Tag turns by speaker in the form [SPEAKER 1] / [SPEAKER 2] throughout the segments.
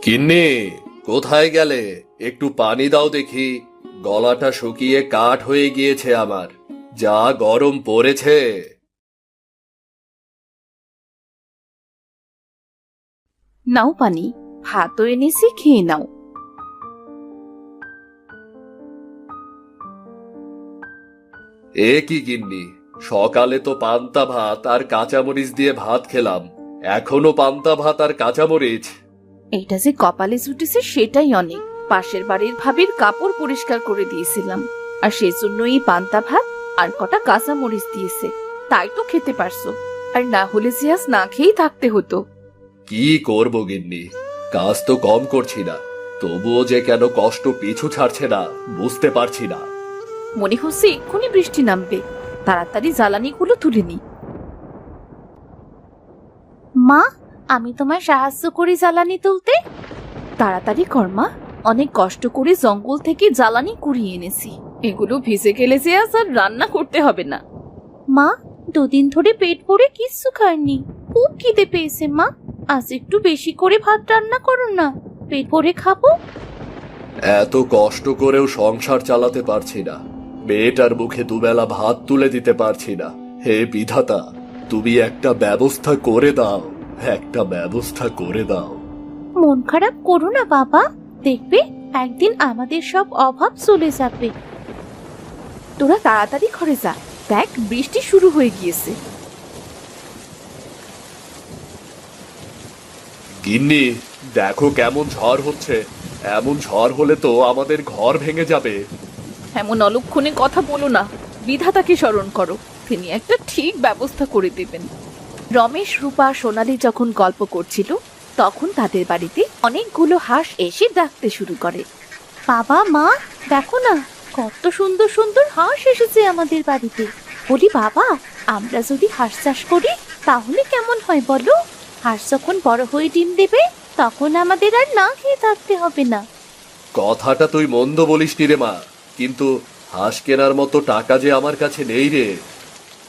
[SPEAKER 1] কিন্নি, কোথায় গেলে? একটু পানি দাও দেখি। গলাটা শুকিয়ে কাঠ হয়ে গিয়েছে আমার, যা গরম পড়েছে।
[SPEAKER 2] নাও পানি, ভাতও এনেছি, খেয়ে নাও।
[SPEAKER 1] এ কি গিন্নি, সকালে তো পান্তা ভাত আর কাঁচামরিচ দিয়ে ভাত খেলাম, এখনো পান্তা ভাত আর কাঁচামরিচ?
[SPEAKER 2] এটা যে কপালে জুটেছে সেটাই অনেক। পাশের বাড়ির ভাবির কাপড় পরিষ্কার করে দিয়েছিলাম, আর সেই জন্য এই পান্তা ভাত আর কটা কাঁচা মরিচ দিয়েছে, তাই তো খেতে পারছো। আর না হলে যে আজ না খেয়েই থাকতে হতো।
[SPEAKER 1] কি করব গিন্নি, কাজ তো কম করছি না, তবুও যে কেন কষ্ট পিছু ছাড়ছে না বুঝতে পারছি না।
[SPEAKER 2] মনে হচ্ছে এক্ষুনি বৃষ্টি নামবে, তাড়াতাড়ি জ্বালানিগুলো তুলে নি। মা, আমি তোমায় সাহায্য করি জ্বালানি তুলতে। তাড়াতাড়ি কর মা, অনেক কষ্ট করে জঙ্গল থেকে জ্বালানি কুড়িয়ে এনেছি। এগুলো ভিজে গেলে যে আজ আর রান্না করতে হবে না। মা, দুদিন ধরে পেট ভরে কিচ্ছু খাইনি, খুব খিদে পেয়েছে মা। আজ একটু বেশি করে ভাত রান্না করো না, পেট ভরে খাবো।
[SPEAKER 1] এত কষ্ট করেও সংসার চালাতে পারছি না, মেয়েটার মুখে দুবেলা ভাত তুলে দিতে পারছি না। হে বিধাতা, তুমি একটা ব্যবস্থা করে দাও, একটা ব্যবস্থা করে দাও।
[SPEAKER 2] মন খারাপ করো না বাবা, দেখবে একদিন আমাদের সব অভাব চলে যাবে। তোরা তাড়াতাড়ি ঘরে যা, দেখ বৃষ্টি শুরু হয়ে গিয়েছে।
[SPEAKER 1] গিন্নি, দেখো কেমন ঝড় হচ্ছে, এমন ঝড় হলে তো আমাদের ঘর ভেঙে যাবে।
[SPEAKER 2] এমন অলক্ষণে কথা বলো না, বিধাতাকে স্মরণ করো, তিনি একটা ঠিক ব্যবস্থা করে দেবেন। রমেশ, রূপা, সোনালী যখন গল্প করছিল, তখন তাদের বাড়িতে অনেকগুলো হাঁস এসে ডাকতে শুরু করে। বাবা মা, দেখো না, কত সুন্দর সুন্দর হাঁস এসেছে আমাদের বাড়িতে। বলি বাবা, আমরা যদি হাঁস চাষ করি তাহলে কেমন হয় বলো? হাঁস যখন বড় হয়ে ডিম দেবে, তখন আমাদের আর না খেয়ে থাকতে হবে না।
[SPEAKER 1] কথাটা তুই মন্দ বলিসনি রে মা, কিন্তু হাঁস কেনার মতো টাকা যে আমার কাছে নেই রে।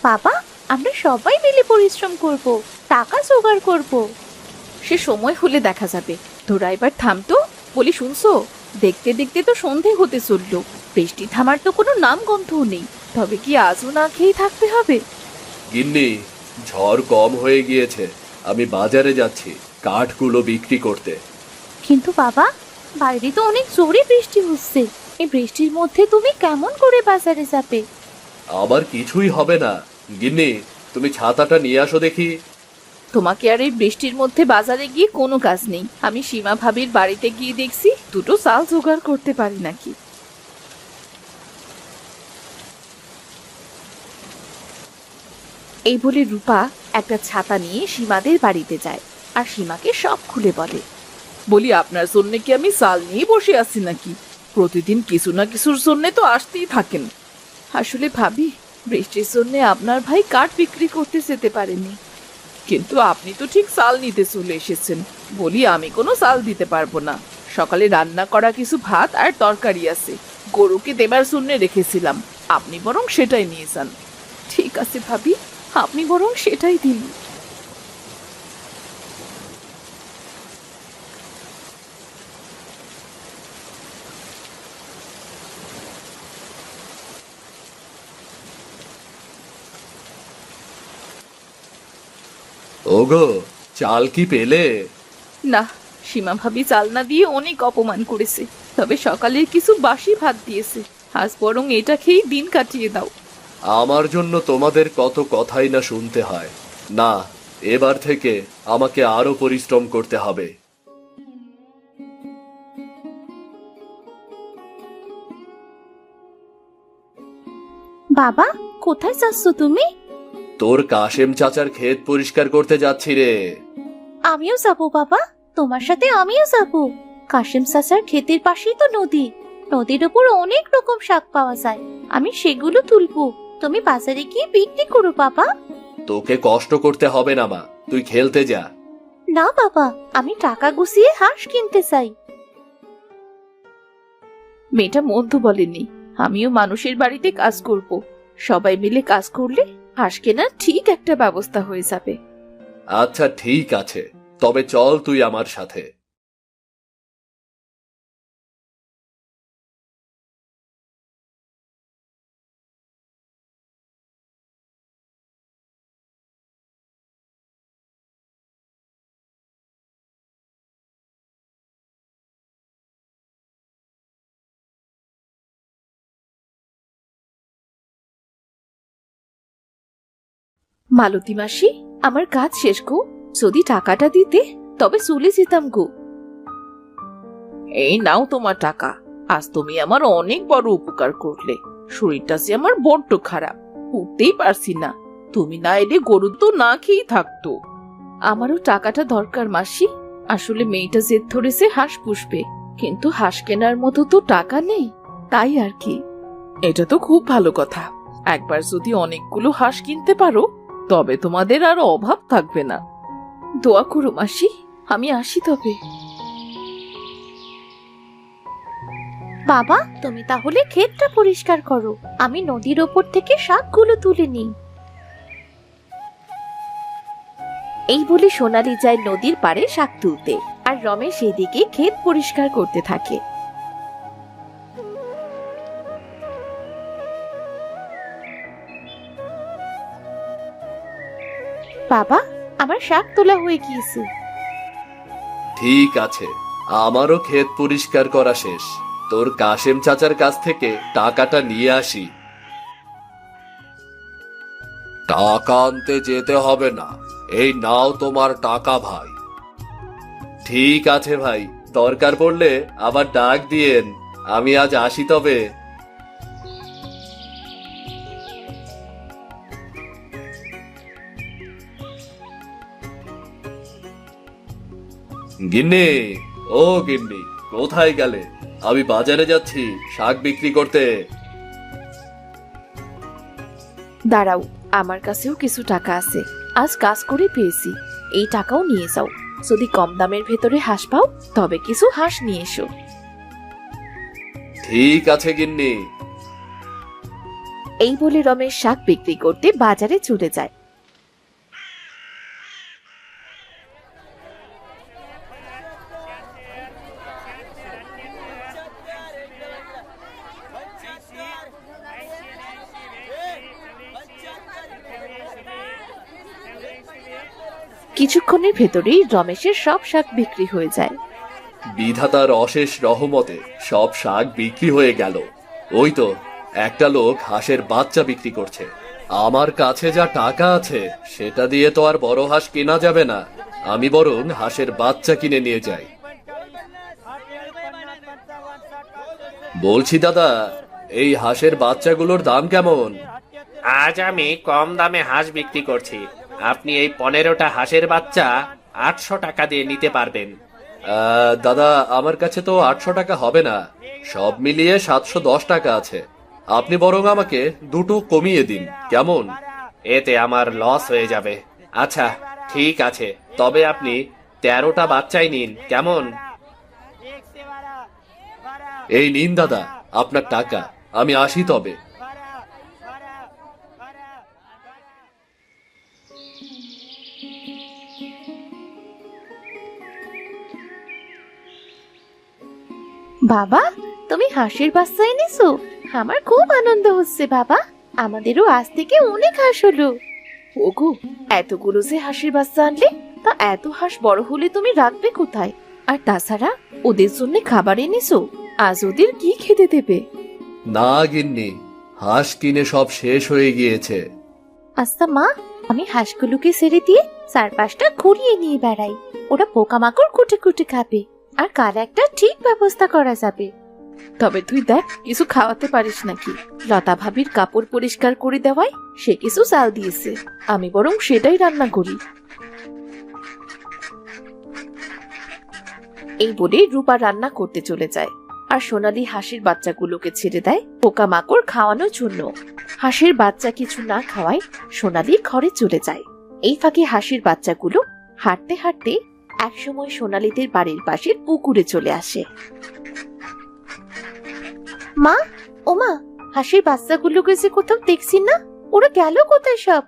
[SPEAKER 2] বাবা, আমরা সবাই মিলে পরিশ্রম করব, টাকা জোগাড় করব। সে সময় হলে দেখা যাবে। তোরা এবার থামতো, বলি শুনছো? দেখতে দেখতে তো সন্ধে হতে চললো, বৃষ্টি থামার তো কোনো নাম গন্ধও নেই। তবে কি আজও না খেয়ে থাকতে হবে?
[SPEAKER 1] গিন্নি, ঝড় কম হয়ে গিয়েছে, আমি বাজারে যাচ্ছি কাঠগুলো বিক্রি করতে।
[SPEAKER 2] কিন্তু বাবা, বাইরে তো অনেক জোরে বৃষ্টি হচ্ছে, এই বৃষ্টির মধ্যে তুমি কেমন করে বাজারে যাবে?
[SPEAKER 1] আবার কিছুই হবে না। গিন্নি, তুমি ছাতাটা নিয়ে আসো দেখি।
[SPEAKER 2] তোমাকে আর এই বৃষ্টির মধ্যে বাজারে গিয়ে কোনো কাজ নেই। আমি সীমা ভাবির বাড়িতে গিয়ে দেখছি দুটো চাল জোগাড় করতে পারি নাকি। এই বলে রূপা একটা ছাতা নিয়ে সীমাদের বাড়িতে যায়, আর সীমাকে সব খুলে বলে। বলি আপনার জন্য কি আমি চাল নিয়ে বসে আছি নাকি? প্রতিদিন কিছু না কিছুর জন্য তো আসতেই থাকেন। আসলে ভাবি, বৃষ্টির জন্য আপনার ভাই কাঠ বিক্রি করতে যেতে পারেনি। কিন্তু আপনি তো ঠিক চাল নিতে চলে এসেছেন। বলি আমি কোনো চাল দিতে পারবো না। সকালে রান্না করা কিছু ভাত আর তরকারি আছে, গরুকে দেবার জন্য রেখেছিলাম, আপনি বরং সেটাই নিয়ে যান। ঠিক আছে ভাবি, আপনি বরং সেটাই দিন।
[SPEAKER 1] ওগো, চাল কি পেলে?
[SPEAKER 2] না, সীমা ভাবি চাল না দিয়ে অনেক অপমান করেছে, তবে সকালের কিছু বাসি ভাত দিয়েছে। আজ বরং এটা খেয়েই দিন কাটিয়ে দাও।
[SPEAKER 1] আমার জন্য তোমাদের কত কথাই না শুনতে হয়। না, এবার থেকে আমাকে আরো পরিশ্রম করতে হবে।
[SPEAKER 2] বাবা, কোথায় যাচ্ছ তুমি?
[SPEAKER 1] তোর কাশেম চাচার ক্ষেত পরিষ্কার করতে যাচ্ছি রে।
[SPEAKER 2] আমিও যাব বাবা, তোমার সাথে আমিও যাব। কাশিম চাচার ক্ষেতের পাশেই তো নদী, নদীর উপর অনেক রকম শাক পাওয়া যায়, আমি সেগুলো তুলবো। তুমি বাজারে গিয়ে বিক্রি করো বাবা।
[SPEAKER 1] তোকে কষ্ট করতে হবে না মা, তুই খেলতে যা।
[SPEAKER 2] না বাবা, আমি টাকা গুছিয়ে হাঁস কিনতে চাই। মেয়েটা মধ্য বলেনি, আমিও মানুষের বাড়িতে কাজ করব। সবাই মিলে কাজ করলে হাঁস কেনার ঠিক একটা ব্যবস্থা হয়ে যাবে।
[SPEAKER 1] আচ্ছা ঠিক আছে, তবে চল তুই আমার সাথে।
[SPEAKER 2] মালতী মাসি, আমার কাজ শেষ গো। যদি টাকাটা দিতে তবে চলে যেতাম গো। এই নাও তোমার টাকা। আজ তুমি আমার অনেক বড় উপকার করলে। শরীরটা যে আমার বড্ড খারাপ, উঠতেই পারছি না। তুমি না এলে গরু তো না খেয়েই থাকতো। আমারও টাকাটা দরকার মাসি। আসলে মেয়েটা জেদ ধরেছে হাঁস পুষবে, কিন্তু হাঁস কেনার মতো তো টাকা নেই, তাই আর কি। এটা তো খুব ভালো কথা। একবার যদি অনেকগুলো হাঁস কিনতে পারো তবে তোমাদের আর অভাব থাকবে না। দোয়া করো মাসি, আমি আসি তবে।
[SPEAKER 3] বাবা, তুমি তাহলে ক্ষেতটা পরিষ্কার করো, আমি নদীর ওপর থেকে শাকগুলো তুলে নিই।
[SPEAKER 2] এই বলে সোনালি যায় নদীর পাড়ে শাক তুলতে, আর রমেশ এদিকে ক্ষেত পরিষ্কার করতে থাকে।
[SPEAKER 3] বাবা, আমার শাক তোলা হয়ে গিয়েছে।
[SPEAKER 1] ঠিক আছে, আমারও ক্ষেত পরিষ্কার করা শেষ। তোর কাশেম চাচার কাছ থেকে টাকাটা নিয়ে আসি। টাকা আনতে যেতে হবে না, এই নাও তোমার টাকা ভাই। ঠিক আছে ভাই, দরকার পড়লে আবার ডাক দিয়েন। আমি আজ আসি তবে। গিন্নি, ও গিন্নি, কোথায় গেলে? আমি বাজারে যাচ্ছি শাক বিক্রি করতে।
[SPEAKER 2] দাঁড়াও, আমার কাছেও কিছু টাকা আছে। আজ কাজ করে পেয়েছি, এই টাকাও নিয়ে যাও। যদি কম দামের ভেতরে হাঁস পাও তবে কিছু হাঁস নিয়ে এসো।
[SPEAKER 1] ঠিক আছে গিন্নি।
[SPEAKER 2] এই বলে রমেশ শাক বিক্রি করতে বাজারে চলে যায়। কিছুক্ষণের ভেতরেই রমেশের সব শাক বিক্রি হয়ে যায়।
[SPEAKER 1] বিধাতার অশেষ রহমতে সব শাক বিক্রি হয়ে গেল। ওই তো একটা লোক হাঁসের বাচ্চা বিক্রি করছে। আমার কাছে যা টাকা আছে সেটা দিয়ে তো আর বড় হাঁস কেনা যাবে না। আমি বরং হাঁসের বাচ্চা কিনে নিয়ে যাই। বলছি দাদা, এই হাঁসের বাচ্চাগুলোর দাম কেমন?
[SPEAKER 4] আজ আমি কম দামে হাঁস বিক্রি করছি। আপনি এই 15টা হাঁসের বাচ্চা 800 টাকা দিয়ে নিতে পারবেন।
[SPEAKER 1] দাদা, আমার কাছে তো 800 টাকা হবে না, সব মিলিয়ে 710 টাকা আছে। আপনি বরং আমাকে দুটো কমিয়ে দিন, কেমন?
[SPEAKER 4] এতে আমার লস হয়ে যাবে। আচ্ছা ঠিক আছে, তবে আপনি 13টা বাচ্চাই নিন, কেমন?
[SPEAKER 1] এই নিন দাদা আপনার টাকা, আমি আসি তবে।
[SPEAKER 3] বাবা, তুমি হাঁসের বাচ্চা এনেছো? আমার খুব আনন্দ হচ্ছে বাবা। আমাদেরও আজ থেকে অনেক হাঁস হলো।
[SPEAKER 2] ওগো, এতগুলো যে হাঁসের বাচ্চা আনলে, তা এত হাঁস বড় হলে তুমি রাখবে কোথায়? আর তাছাড়া ওদের জন্য খাবার এনেছো, আজ ওদের কি খেতে দেবে?
[SPEAKER 1] না গিন্নি, হাঁস কিনে সব শেষ হয়ে গিয়েছে।
[SPEAKER 3] আচ্ছা মা, আমি হাঁসগুলোকে ছেড়ে দিয়ে চারপাশটা ঘুরিয়ে নিয়ে বেড়াই। ওরা পোকামাকড় কুটে কুটে খাবে, আর কাল একটা ঠিক ব্যবস্থা করা যাবে।
[SPEAKER 2] তবে তুই দেখ, কিছু খাওয়াতে পারিস নাকি? লতা ভাবির কাপড় পরিষ্কার করে দেওয়ায় সে কিছু চাল দিয়েছে, আমি বরং সেটাই রান্না করি। এই বলে রূপা রান্না করতে চলে যায়, আর সোনালি হাঁসের বাচ্চাগুলোকে ছেড়ে দেয় পোকামাকড় খাওয়ানোর জন্য। হাঁসের বাচ্চা কিছু না খাওয়ায় সোনালি ঘরে চলে যায়। এই ফাঁকে হাঁসের বাচ্চাগুলো হাঁটতে হাঁটতে একসময় সোনালিদের বাড়ির পাশের পুকুরে চলে আসে।
[SPEAKER 3] মা, ও মা, হাঁসের বাচ্চাগুলোকে যে কোথাও দেখছি না, ওরা গেল কোথায় সব?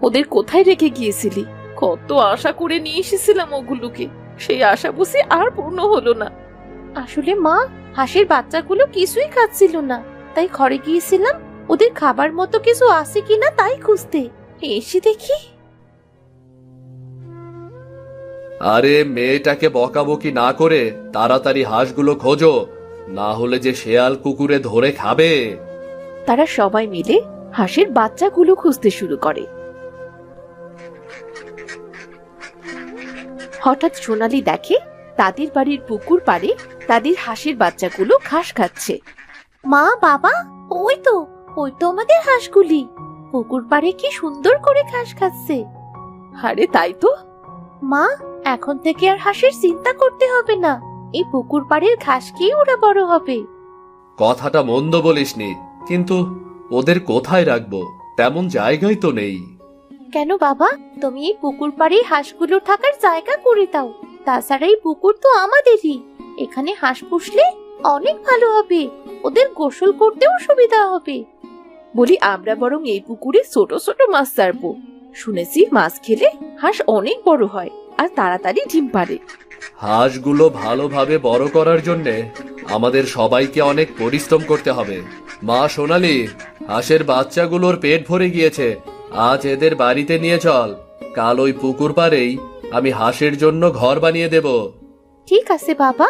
[SPEAKER 2] ওদের কোথায় রেখে গিয়েছিলি? কত আশা করে নিয়ে এসেছিলাম ওগুলোকে, সেই আশা বুঝি আর পূর্ণ হলো না।
[SPEAKER 3] আসলে মা, হাঁসের বাচ্চাগুলো কিছুই খাচ্ছিল না, তাই ঘরে গিয়েছিলাম ওদের খাবার মতো কিছু আছে কিনা তাই খুঁজতে। এসে দেখি।
[SPEAKER 1] আরে মেয়েটাকে বকাবকি না করে তাড়াতাড়ি হাঁসগুলো খোঁজো, না হলে যে শেয়াল কুকুরে ধরে খাবে।
[SPEAKER 2] তারা সবাই মিলে হাঁসের বাচ্চাগুলো খুঁজতে শুরু করে। হঠাৎ সোনালি দেখে তাদের বাড়ির পুকুর পাড়ে তাদের হাঁসের বাচ্চাগুলো ঘাস খাচ্ছে।
[SPEAKER 3] মা, বাবা, ওই তো আমাদের হাঁসগুলি পুকুর পাড়ে কি সুন্দর করে ঘাস খাচ্ছে।
[SPEAKER 2] আরে তাই তো।
[SPEAKER 3] মা, এখন থেকে আর হাঁসের চিন্তা করতে হবে না, এই পুকুর পাড়ের ঘাস খেয়ে ওরা বড় হবে।
[SPEAKER 1] কথাটা মন্দ বলিসনি, কিন্তু ওদের কোথায় রাখবো? তেমন জায়গাই তো নেই।
[SPEAKER 3] কেন বাবা, তুমি এই পুকুর পাড়ে হাঁসগুলো থাকার জায়গা করে দাও। তাছাড়া এই পুকুর তো আমাদেরই, এখানে হাঁস পুষলে অনেক ভালো হবে, ওদের গোসল করতেও সুবিধা হবে।
[SPEAKER 2] বলি আমরা বরং এই পুকুরে ছোট ছোট মাছ ছাড়বো। শুনেছি মাছ খেলে হাঁস অনেক বড় হয় আর তাড়াতাড়ি ডিম পাড়ে।
[SPEAKER 1] হাঁসগুলো ভালোভাবে বড় করার জন্যে আমাদের সবাইকে অনেক পরিশ্রম করতে হবে। মা সোনালি, হাঁসের বাচ্চাগুলোর পেট ভরে গিয়েছে, আজ এদের বাড়িতে নিয়ে চল। কাল ওই পুকুর পাড়েই আমি হাঁসের জন্য ঘর বানিয়ে দেব।
[SPEAKER 3] ঠিক আছে বাবা।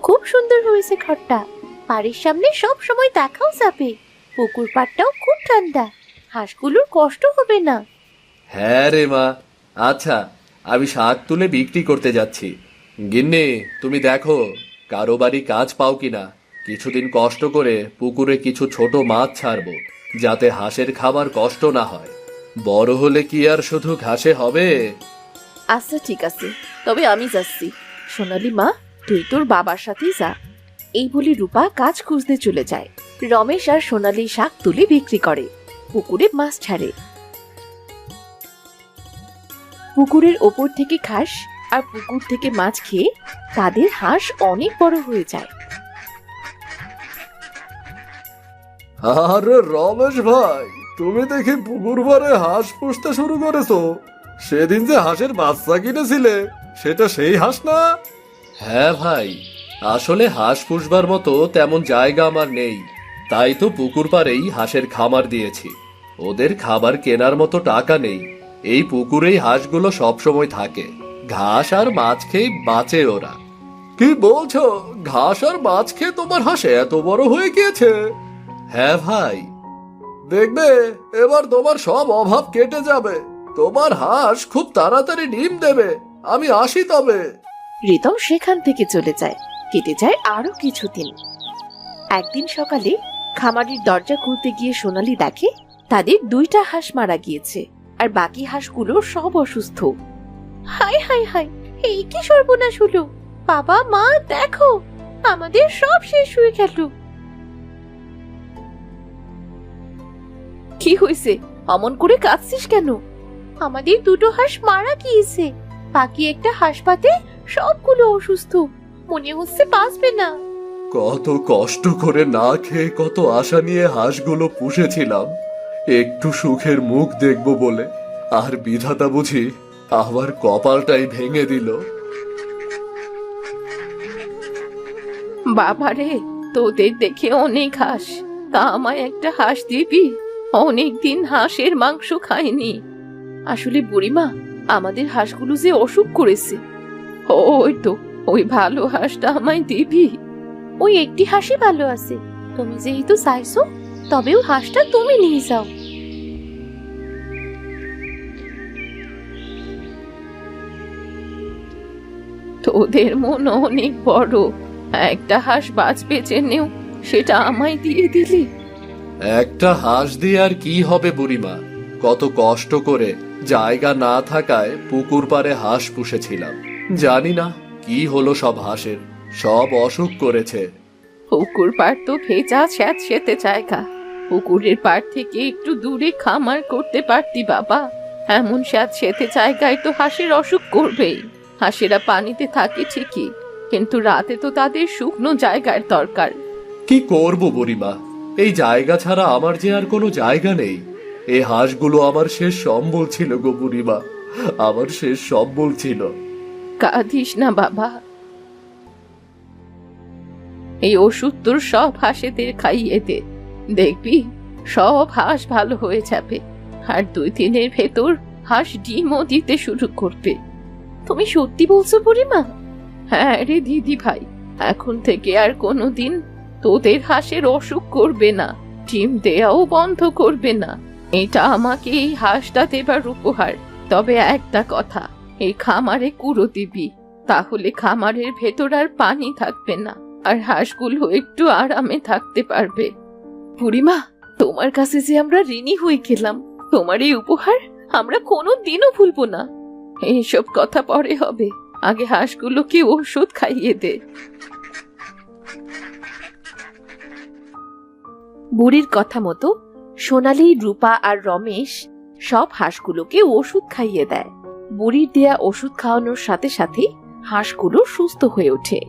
[SPEAKER 3] খুব সুন্দর হয়েছে ঘরটা, বাড়ির সামনে সব সময় দেখাও যাবে। পুকুর পাড়টাও খুব ঠান্ডা, হাঁসগুলোর কষ্ট হবে না।
[SPEAKER 1] হ্যাঁ রে মা। আচ্ছা, আমি শাক তুলে বিক্রি করতে যাচ্ছি। গিন্নি, তুমি দেখো কারো বাড়ি কাজ পাও কিনা। কিছুদিন কষ্ট করে পুকুরে কিছু ছোট মাছ ছাড়বো, যাতে হাঁসের খাবার কষ্ট না হয়। বড় হলে কি আর শুধু ঘাসে হবে?
[SPEAKER 2] আচ্ছা ঠিক আছে, তবে আমি যাচ্ছি। সোনালি মা, তুই তোর বাবার সাথেই যা। এই বলে রূপা কাজ খুঁজতে চলে যায়। রমেশ আর সোনালি শাক তুলে বিক্রি করে, পুকুরে মাছ ছাড়ে। পুকুরের ওপর থেকে ঘাস আর পুকুর থেকে মাছ খেয়ে তাদের হাঁস অনেক বড় হয়ে যায়।
[SPEAKER 1] আরে রমেশ ভাই, তুমি দেখি পুকুর ভরে হাঁস পুষতে শুরু করেছো। সেদিন যে হাঁসের বাচ্চা কিনেছিলে, সেটা সেই হাঁস না? হ্যাঁ ভাই, আসলে হাঁস পুষবার মতো তেমন জায়গা আমার নেই, তাই তো পুকুর পাড়েই হাঁসের খামার দিয়েছি। ওদের খাবার কেনার মতো টাকা নেই, এই পুকুরেই হাঁসগুলো সবসময় থাকে। ঘাস আর মাছ খেয়ে বাঁচে ওরা। কি বলছো? ঘাস আর মাছ খেয়ে তোমার হাঁস এত বড় হয়ে গিয়েছে? হ্যাঁ ভাই, দেখবে এবার তোমার সব অভাব কেটে যাবে। তোমার হাঁস খুব তাড়াতাড়ি ডিম দেবে। আমি আসি তবে।
[SPEAKER 2] রিতম সেখান থেকে চলে যায়। কেটে যায় আরো কিছুদিন। একদিন সকালে খামারের দরজা খুলতে গিয়ে সোনালি দেখে তাদের 2টা হাঁস মারা গিয়েছে আর বাকি হাঁসগুলো সব অসুস্থ।
[SPEAKER 3] হাই হাই হাই, এই কি সর্বনাশ হলো! বাবা, মা, দেখো আমাদের সব শেষ হয়ে গেল।
[SPEAKER 2] কি হয়েছে? অমন করে কাঁদছিস কেন?
[SPEAKER 3] আমাদের 2টো হাঁস মারা গিয়েছে, বাকি একটা হাসপাতালে সবগুলো অসুস্থ, মনে হচ্ছে বাঁচবে না।
[SPEAKER 1] কত কষ্ট করে না খেয়ে কত আশা নিয়ে হাঁসগুলো পুষেছিলাম, একটু সুখের মুখ দেখব বলে, আর বিধাতা বুঝি আমার কপালটাই ভেঙে দিল।
[SPEAKER 2] বাবারে, তোদের দেখে অনেক হাঁস, তা আমায় একটা হাঁস দিবি? অনেকদিন হাঁসের মাংস খাইনি। আসলে বুড়িমা, আমাদের হাঁসগুলো যে অসুখ করেছে। ওই তো, ওই ভালো হাঁসটা আমায় দিবি?
[SPEAKER 3] ওই একটি হাঁসই ভালো আছে, তুমি যেহেতু চাইছো, তবেও হাঁসটা তুমি নিয়ে যাও।
[SPEAKER 2] তোদের মন অনেক বড়, একটা হাঁস বাঁচবে জেনেও সেটা আমায় দিয়ে দিলি।
[SPEAKER 1] একটা হাঁস দিয়ে আর কি হবে বুড়িমা? কত কষ্ট করে জায়গা না থাকায় পুকুর পাড়ে হাঁস পুষেছিলাম। জানি না কি হলো সব হাঁসের, সব অসুখ করেছে।
[SPEAKER 2] পুকুর পাড় তো ভেজা স্যাঁতসেঁতে জায়গা, পুকুরের পাড় থেকে একটু দূরে খামার করতে পারতি বাবা। এমন স্যাঁতসেঁতে জায়গায় তো হাঁসের অসুখ করবেই। হাঁসেরা পানিতে থাকে ঠিকই, কিন্তু রাতে তো তাদের শুকনো জায়গার দরকার।
[SPEAKER 1] কি করব বুড়িমা, এই জায়গা ছাড়া আমার যে আর কোনো জায়গা নেই। এই হাঁসগুলো আমার শেষ সম্বল ছিল গো বুড়িমা, আমার শেষ সম্বল ছিল।
[SPEAKER 2] কাঁদিস না বাবা, এই ওষুধ তোর সব হাঁসেদের খাইয়ে দে, দেখবি সব হাঁস ভালো হয়ে যাবে। আর 2 দিনের ভেতর হাঁস ডিমও দিতে শুরু করবে।
[SPEAKER 3] তুমি সত্যি বলছো বুড়িমা?
[SPEAKER 2] হ্যাঁ রে দিদি ভাই, এখন থেকে আর কোনোদিন তোদের হাঁসের অসুখ করবে না, ডিম দেয়াও বন্ধ করবে না। এটা আমাকে এই হাঁসটা দেবার উপহার। তবে একটা কথা, এই খামারে কুড়ো দিবি, তাহলে খামারের ভেতর আর পানি থাকবে না, আর হাঁসগুলো একটু আরামে থাকতে পারবে। বুড়িমা, তোমার কাছে যে আমরা ঋণী হয়ে গেলাম, তোমার এই উপহার আমরা কোনো দিনও ভুলবো না। এইসব কথা পরে হবে, আগে হাঁসগুলোকে ওষুধ খাইয়ে দে। বুড়ির কথা মতো সোনালী, রূপা আর রমেশ সব হাঁসগুলোকে ওষুধ খাইয়ে দেয়। বুড়ির দেয়া ওষুধ খাওয়ানোর সাথে সাথে হাঁসগুলো সুস্থ হয়ে ওঠে।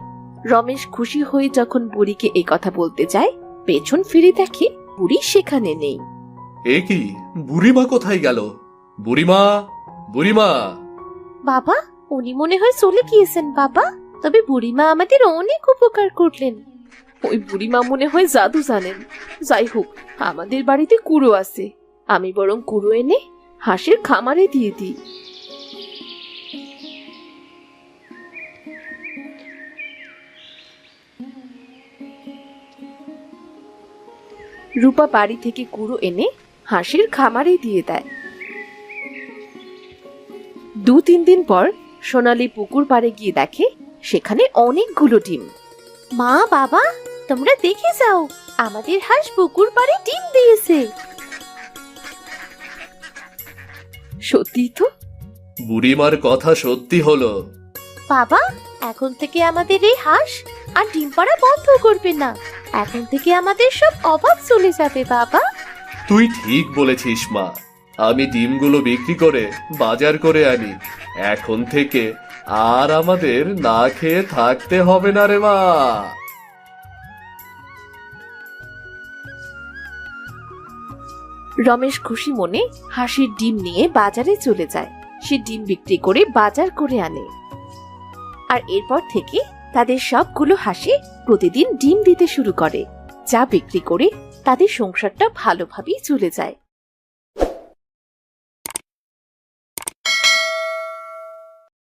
[SPEAKER 2] রমেশ খুশি হয়ে যখন বুড়িকে এই কথা বলতে যায়, পেছন ফিরে দেখে বুড়ি সেখানে নেই।
[SPEAKER 1] এ কি, বুড়িমা কোথায় গেল? বুড়িমা, বুড়িমা!
[SPEAKER 3] বাবা, উনি মনে হয় চলে গিয়েছেন বাবা। তবে বুড়িমা আমাদের অনেক উপকার করলেন।
[SPEAKER 2] ওই বুড়িমা মনে হয় জাদু জানেন। যাই হোক, আমাদের বাড়িতে কুড়ো আছে, আমি বরং কুড়ো এনে হাঁসের খামারে দিয়ে দিই। রূপা বাড়ি থেকে কুড়ো এনে হাঁসের খামারে দিয়ে দেয়। 2-3 দিন পর সোনালী পুকুর পাড়ে গিয়ে দেখে সেখানে অনেকগুলো ডিম।
[SPEAKER 3] মা, বাবা, তোমরা দেখে যাও, আমাদের হাঁস পুকুর পাড়ে ডিম দিয়েছে।
[SPEAKER 2] সত্যি তো?
[SPEAKER 1] বুড়িমার কথা সত্যি হলো।
[SPEAKER 3] বাবা, এখন থেকে আমাদের এই হাঁস আর ডিম পাড়া বন্ধ করবে না। এখন থেকে আমাদের সব অভাব চলে যাবে বাবা।
[SPEAKER 1] তুই ঠিক বলেছিস মা। আমি ডিমগুলো বিক্রি করে বাজার করে আনি। এখন থেকে আর আমাদের না খেয়ে থাকতে হবে না রে মা।
[SPEAKER 2] রমেশ খুশি মনে হাঁসের ডিম নিয়ে বাজারে চলে যায়। সে ডিম বিক্রি করে বাজার করে আনে। আর এরপর থেকে তাদের সবগুলো হাঁসে প্রতিদিন ডিম দিতে শুরু করে, যা বিক্রি করে তাদের সংসারটা ভালোভাবেই চলে যায়।